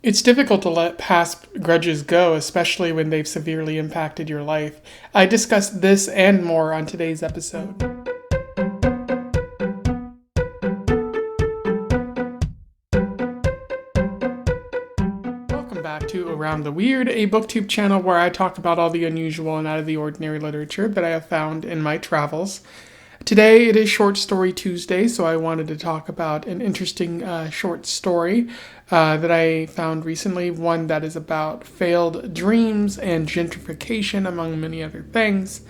It's difficult to let past grudges go, especially when they've severely impacted your life. I discuss this and more on today's episode. Welcome back to Around the Weird, a booktube channel where I talk about all the unusual and out of the ordinary literature that I have found in my travels. Today it is Short Story Tuesday, so I wanted to talk about an interesting short story that I found recently, one that is about failed dreams and gentrification, among many other things.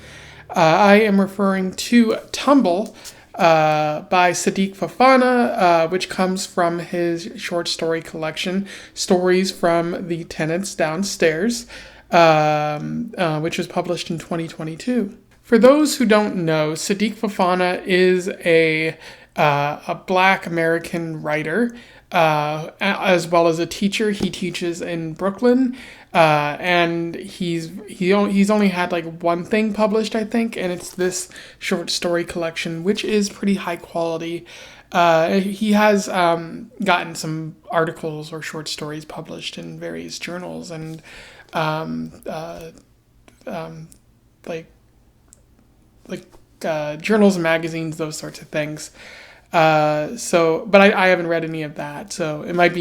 I am referring to Tumble by Sidik Fofana, which comes from his short story collection, Stories from the Tenants Downstairs, which was published in 2022. For those who don't know, Sidik Fofana is a Black American writer, as well as a teacher. He teaches in Brooklyn, and he's only had like one thing published, I think, and it's this short story collection, which is pretty high quality. He has gotten some articles or short stories published in various journals and like journals and magazines, those sorts of things. But I haven't read any of that. So it might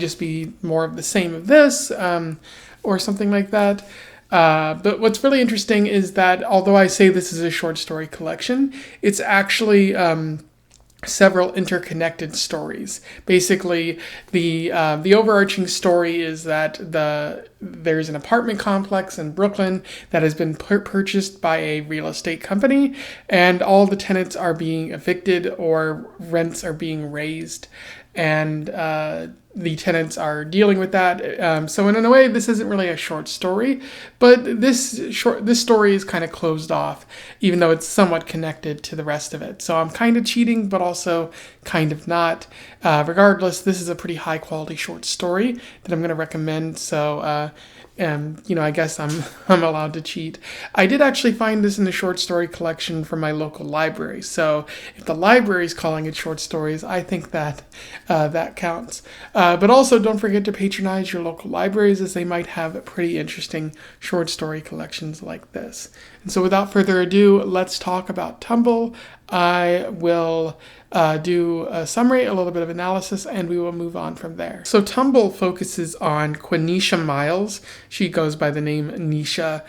just be more of the same of this, or something like that. But what's really interesting is that although I say this is a short story collection, it's actually several interconnected stories. Basically, the overarching story is that there's an apartment complex in Brooklyn that has been purchased by a real estate company, and all the tenants are being evicted or rents are being raised, and the tenants are dealing with that. So in a way, this isn't really a short story, but this story is kind of closed off, even though it's somewhat connected to the rest of it. So I'm kind of cheating, but also kind of not. Regardless, this is a pretty high quality short story that I'm going to recommend. So I guess I'm allowed to cheat. I did actually find this in the short story collection from my local library. So if the library is calling it short stories, I think that that counts. But also don't forget to patronize your local libraries, as they might have pretty interesting short story collections like this. And so without further ado, let's talk about Tumble. I will do a summary, a little bit of analysis, and we will move on from there. So Tumble focuses on Quanneisha Miles. She goes by the name Nisha.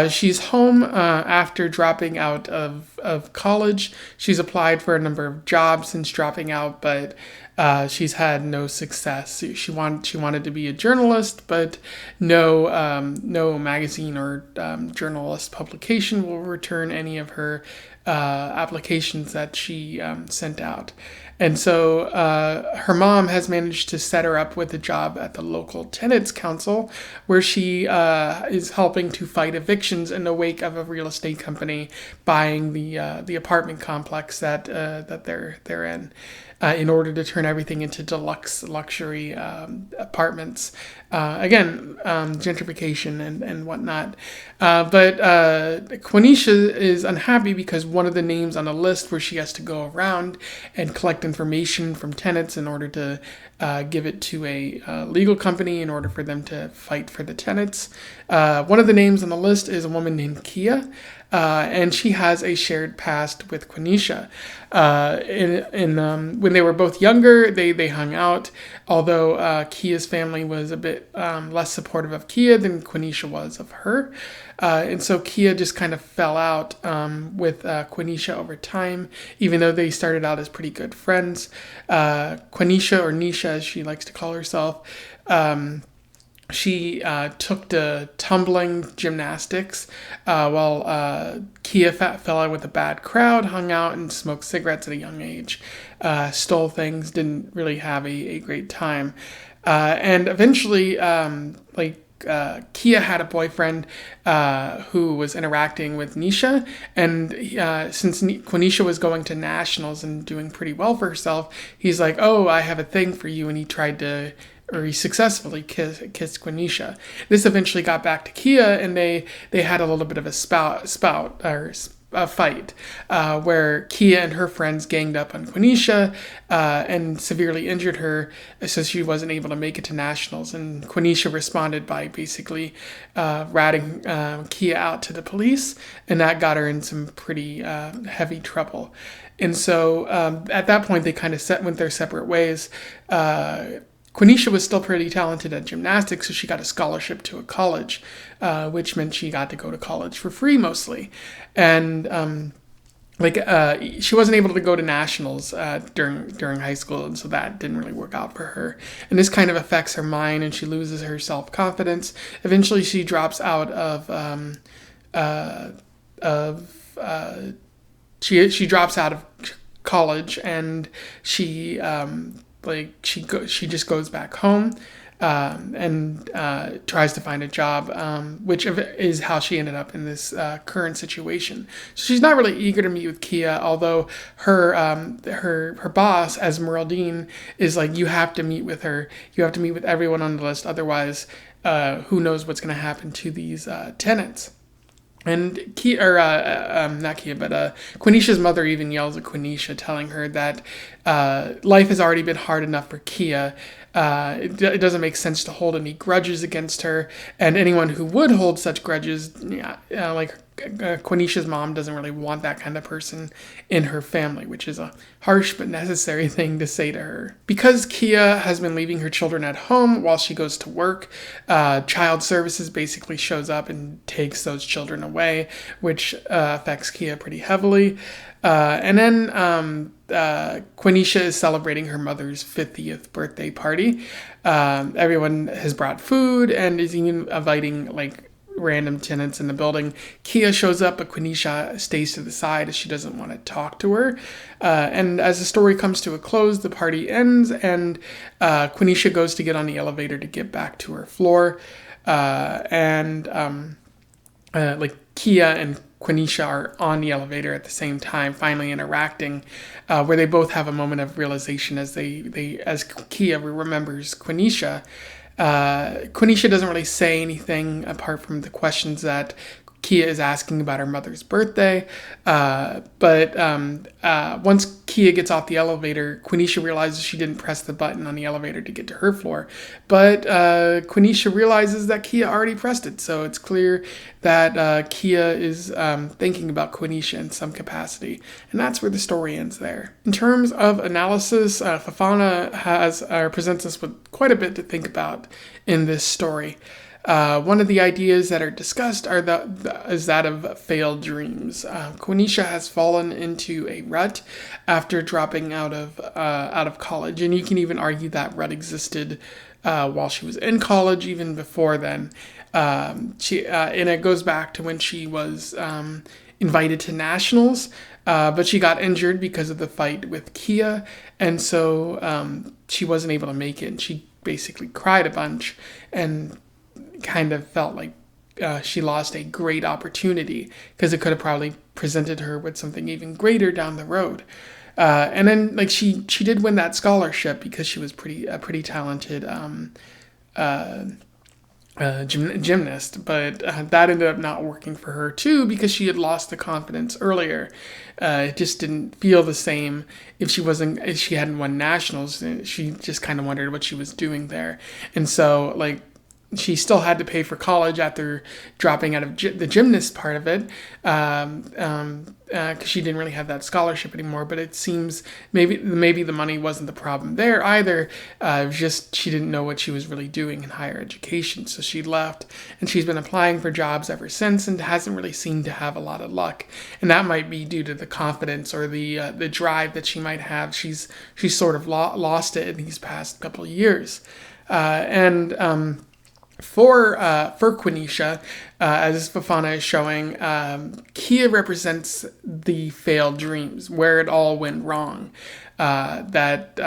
She's home after dropping out of college. She's applied for a number of jobs since dropping out, but she's had no success. She wanted to be a journalist, but no magazine or journalist publication will return any of her applications that she sent out. And so her mom has managed to set her up with a job at the local tenants council, where she is helping to fight evictions in the wake of a real estate company buying the apartment complex that they're in order to turn everything into deluxe luxury apartments. Again, gentrification and whatnot. But Quanneisha is unhappy because one of the names on a list where she has to go around and collect information from tenants in order to give it to a legal company in order for them to fight for the tenants. One of the names on the list is a woman named Kia. And she has a shared past with Quanneisha. When they were both younger, they hung out, although Kia's family was a bit less supportive of Kia than Quanneisha was of her. And so Kia just kind of fell out with Quanneisha over time, even though they started out as pretty good friends. Quanneisha, or Nisha as she likes to call herself, she took to tumbling gymnastics while Kia fell out with a bad crowd, hung out and smoked cigarettes at a young age, stole things, didn't really have a great time. And eventually, Kia had a boyfriend who was interacting with Nisha, and since Quanneisha was going to nationals and doing pretty well for herself, he's like, "Oh, I have a thing for you," and he successfully kissed Quanneisha. This eventually got back to Kia, and they had a little bit of a a fight where Kia and her friends ganged up on Quanneisha and severely injured her, so she wasn't able to make it to nationals. And Quanneisha responded by basically ratting Kia out to the police, and that got her in some pretty heavy trouble. And so at that point, they kind of went their separate ways. Quanneisha was still pretty talented at gymnastics, so she got a scholarship to a college, which meant she got to go to college for free mostly. And she wasn't able to go to nationals during high school, and so that didn't really work out for her. And this kind of affects her mind, and she loses her self-confidence. Eventually, she drops out she drops out of college, and she just goes back home and tries to find a job, which is how she ended up in this current situation. So she's not really eager to meet with Kia, although her boss, Esmeraldine, is like, you have to meet with her. You have to meet with everyone on the list, otherwise, who knows what's going to happen to these tenants. And Quanneisha's mother even yells at Quanneisha, telling her that life has already been hard enough for Kia. It doesn't make sense to hold any grudges against her, and anyone who would hold such grudges, Quanneisha's mom doesn't really want that kind of person in her family, which is a harsh but necessary thing to say to her. Because Kia has been leaving her children at home while she goes to work, child services basically shows up and takes those children away, which affects Kia pretty heavily. And then Quanneisha is celebrating her mother's 50th birthday party. Everyone has brought food and is even inviting random tenants in the building. Kia shows up, but Quanneisha stays to the side as she doesn't want to talk to her. And as the story comes to a close, the party ends, and Quanneisha goes to get on the elevator to get back to her floor. Kia and Quanneisha are on the elevator at the same time, finally interacting, where they both have a moment of realization as Kia remembers Quanneisha. Quanneisha doesn't really say anything apart from the questions that Kia is asking about her mother's birthday. But once Kia gets off the elevator, Quanneisha realizes she didn't press the button on the elevator to get to her floor. But Quanneisha realizes that Kia already pressed it. So it's clear that Kia is thinking about Quanneisha in some capacity. And that's where the story ends there. In terms of analysis, Fofana presents us with quite a bit to think about in this story. One of the ideas that are discussed is that of failed dreams. Quanneisha has fallen into a rut after dropping out of college, and you can even argue that rut existed while she was in college, even before then. And it goes back to when she was invited to nationals, but she got injured because of the fight with Kia, and so she wasn't able to make it. And she basically cried a bunch and kind of felt like she lost a great opportunity because it could have probably presented her with something even greater down the road. And then she did win that scholarship because she was a pretty talented gymnast, but that ended up not working for her too because she had lost the confidence earlier. It just didn't feel the same if she hadn't won nationals. She just kind of wondered what she was doing there, and so she still had to pay for college after dropping out of the gymnast part of it, because she didn't really have that scholarship anymore. But it seems maybe the money wasn't the problem there either. It was just she didn't know what she was really doing in higher education, so she left, and she's been applying for jobs ever since and hasn't really seemed to have a lot of luck. And that might be due to the confidence or the drive that she might have. She's sort of lost it in these past couple of years, For Quanneisha, as Fofana is showing, Kia represents the failed dreams, where it all went wrong. That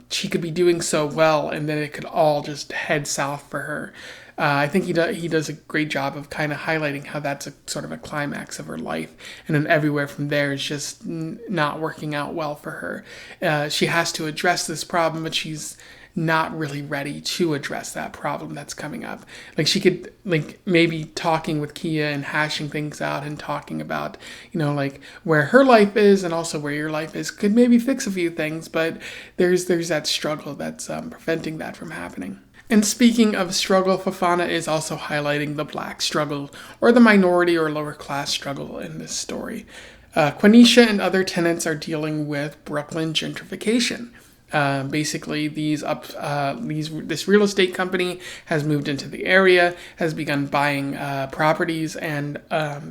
she could be doing so well, and then it could all just head south for her. I think he does a great job of kind of highlighting how that's a sort of a climax of her life, and then everywhere from there is just not working out well for her. She has to address this problem, but she's not really ready to address that problem that's coming up. Like she could, like maybe talking with Kia and hashing things out and talking about, like where her life is and also where your life is could maybe fix a few things, but there's that struggle that's preventing that from happening. And speaking of struggle, Fofana is also highlighting the Black struggle, or the minority or lower class struggle in this story. Quanneisha and other tenants are dealing with Brooklyn gentrification. Basically, this real estate company has moved into the area, has begun buying properties and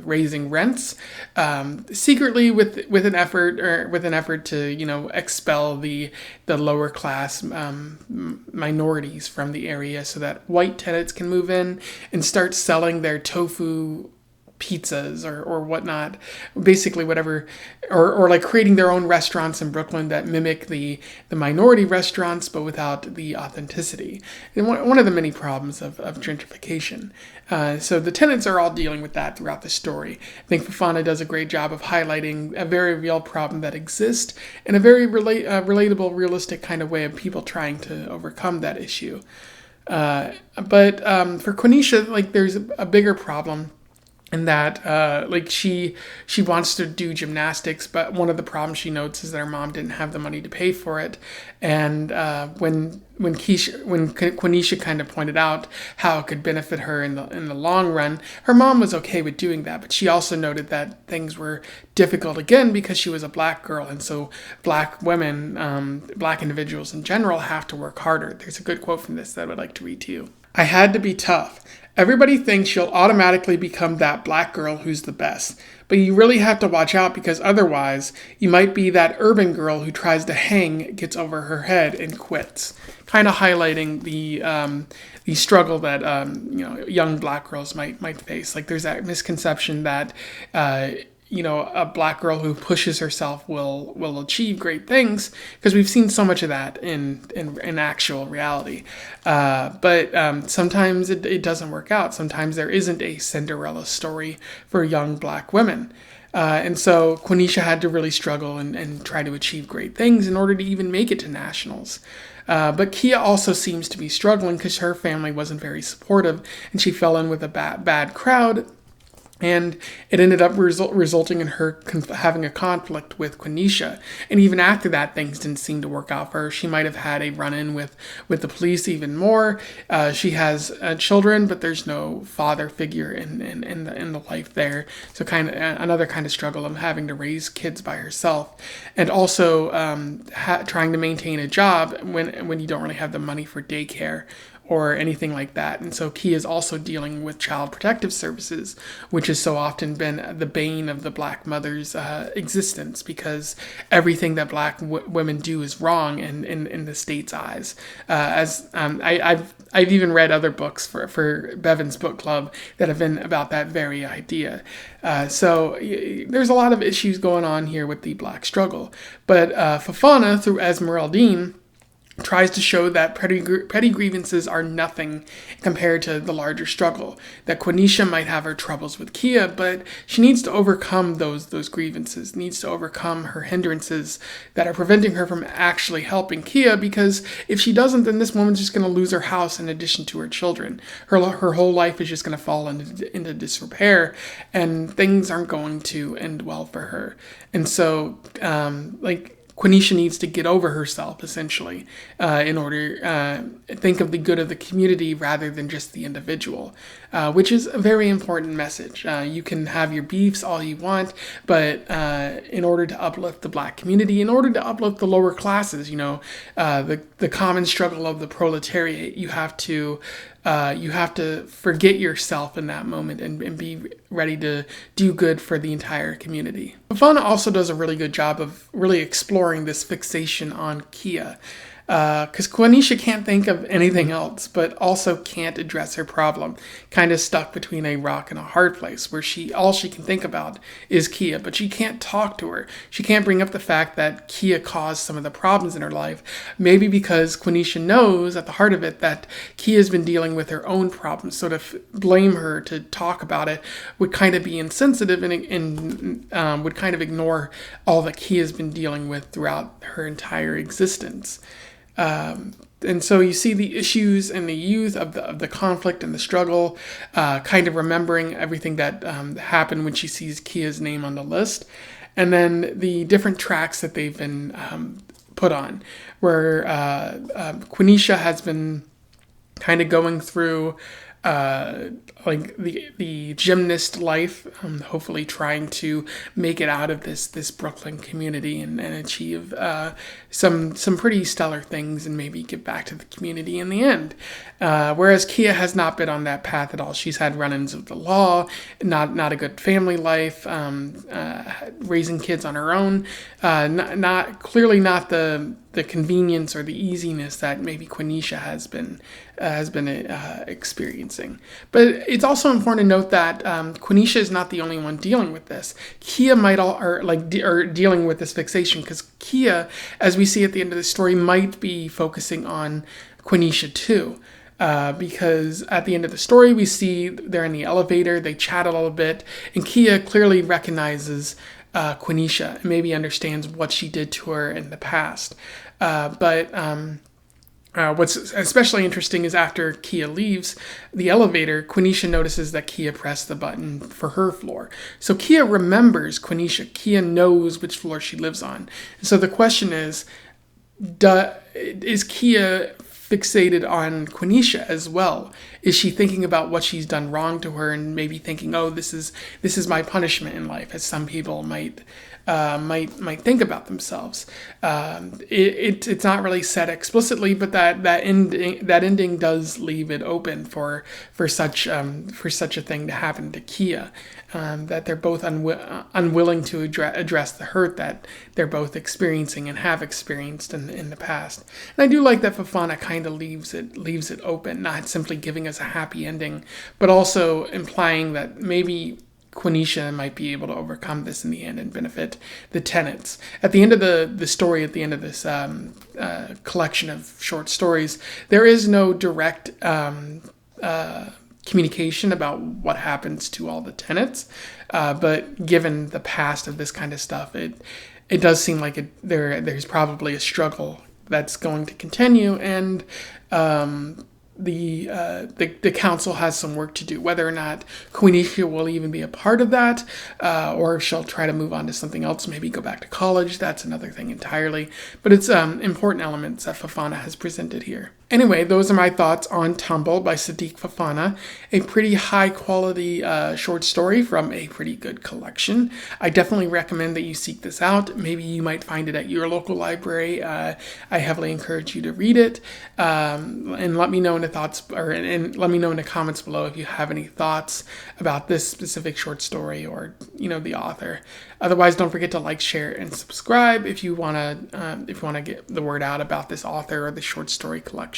raising rents secretly with an effort to expel the lower class minorities from the area, so that white tenants can move in and start selling their tofu pizzas or whatnot, basically whatever, or like creating their own restaurants in Brooklyn that mimic the minority restaurants but without the authenticity. And one of the many problems of gentrification. So the tenants are all dealing with that throughout the story. I think Fofana does a great job of highlighting a very real problem that exists in a very relatable, realistic kind of way of people trying to overcome that issue. But for Quanneisha, like there's a bigger problem. And that, she wants to do gymnastics, but one of the problems she notes is that her mom didn't have the money to pay for it. And when Quanneisha kind of pointed out how it could benefit her in the long run, her mom was okay with doing that. But she also noted that things were difficult again because she was a Black girl, and so Black women, Black individuals in general, have to work harder. There's a good quote from this that I would like to read to you. "I had to be tough. Everybody thinks you'll automatically become that Black girl who's the best, but you really have to watch out because otherwise you might be that urban girl who tries to hang, gets over her head, and quits." Kind of highlighting the struggle that young Black girls might face. Like there's that misconception that a Black girl who pushes herself will achieve great things, because we've seen so much of that in actual reality. But sometimes it doesn't work out. Sometimes there isn't a Cinderella story for young Black women. And so Quanneisha had to really struggle and try to achieve great things in order to even make it to nationals. But Kia also seems to be struggling because her family wasn't very supportive, and she fell in with a bad crowd. And it ended up resulting in her having a conflict with Quanneisha. And even after that, things didn't seem to work out for her. She might have had a run-in with the police even more. She has children, but there's no father figure in the life there. So kind of another kind of struggle of having to raise kids by herself, and also trying to maintain a job when you don't really have the money for daycare or anything like that. And so Kia is also dealing with child protective services, which has so often been the bane of the Black mother's existence, because everything that Black women do is wrong in the state's eyes. I've even read other books for Bevan's book club that have been about that very idea. So there's a lot of issues going on here with the Black struggle. But Fofana, through Esmeraldine, tries to show that petty grievances are nothing compared to the larger struggle. That Quanneisha might have her troubles with Kia, but she needs to overcome those grievances, needs to overcome her hindrances that are preventing her from actually helping Kia, because if she doesn't, then this woman's just going to lose her house in addition to her children. Her whole life is just going to fall into disrepair, and things aren't going to end well for her. And so, Quanneisha needs to get over herself, essentially, in order to think of the good of the community rather than just the individual, which is a very important message. You can have your beefs all you want, but in order to uplift the Black community, in order to uplift the lower classes, the common struggle of the proletariat, you have to forget yourself in that moment and be ready to do good for the entire community. Fofana also does a really good job of really exploring this fixation on Kia, because Quanneisha can't think of anything else, but also can't address her problem, kind of stuck between a rock and a hard place, where all she can think about is Kia, but she can't talk to her. She can't bring up the fact that Kia caused some of the problems in her life, maybe because Quanneisha knows at the heart of it that Kia's been dealing with her own problems, so to blame her, to talk about it, would kind of be insensitive and would kind of ignore all that Kia's been dealing with throughout her entire existence. And so you see the issues and the youth of the conflict and the struggle, kind of remembering everything that happened when she sees Kia's name on the list. And then the different tracks that they've been put on, where Quanneisha has been kind of going through like the gymnast life, hopefully trying to make it out of this Brooklyn community and achieve some pretty stellar things and maybe give back to the community in the end. Whereas Kia has not been on that path at all. She's had run-ins with the law, not a good family life, raising kids on her own, not clearly not the convenience or the easiness that maybe Quanneisha has been experiencing. But it's also important to note that Quanneisha is not the only one dealing with this. Kia might dealing with this fixation, because Kia, as we see at the end of the story, might be focusing on Quanneisha too. Because at the end of the story, we see they're in the elevator, they chat a little bit, and Kia clearly recognizes Quanneisha and maybe understands what she did to her in the past. What's especially interesting is after Kia leaves the elevator, Quanneisha notices that Kia pressed the button for her floor. So Kia remembers Quanneisha. Kia knows which floor she lives on. And so the question is Kia fixated on Quanneisha as well? Is she thinking about what she's done wrong to her and maybe thinking, oh, this is my punishment in life, as some people might think about themselves? It's not really said explicitly, but that ending does leave it open for such a thing to happen to Kia. That they're both unwilling to address the hurt that they're both experiencing and have experienced in the past. And I do like that Fofana kind of leaves it open, not simply giving us a happy ending, but also implying that maybe Quanneisha might be able to overcome this in the end and benefit the tenants. At the end of the story, at the end of this collection of short stories, there is no direct communication about what happens to all the tenants, but given the past of this kind of stuff, it does seem like there's probably a struggle that's going to continue, and the council has some work to do. Whether or not Quanneisha will even be a part of that, or if she'll try to move on to something else, maybe go back to college, that's another thing entirely. But it's important elements that Fofana has presented here. Anyway, those are my thoughts on Tumble by Sidik Fofana, a pretty high quality short story from a pretty good collection. I definitely recommend that you seek this out. Maybe you might find it at your local library. I heavily encourage you to read it, and let me know in the thoughts, and let me know in the comments below if you have any thoughts about this specific short story or the author. Otherwise, don't forget to like, share, and subscribe if you wanna get the word out about this author or the short story collection.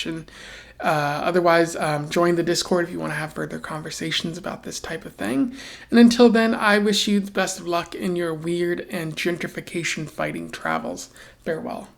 Otherwise, join the Discord if you want to have further conversations about this type of thing. And until then, I wish you the best of luck in your weird and gentrification fighting travels. Farewell.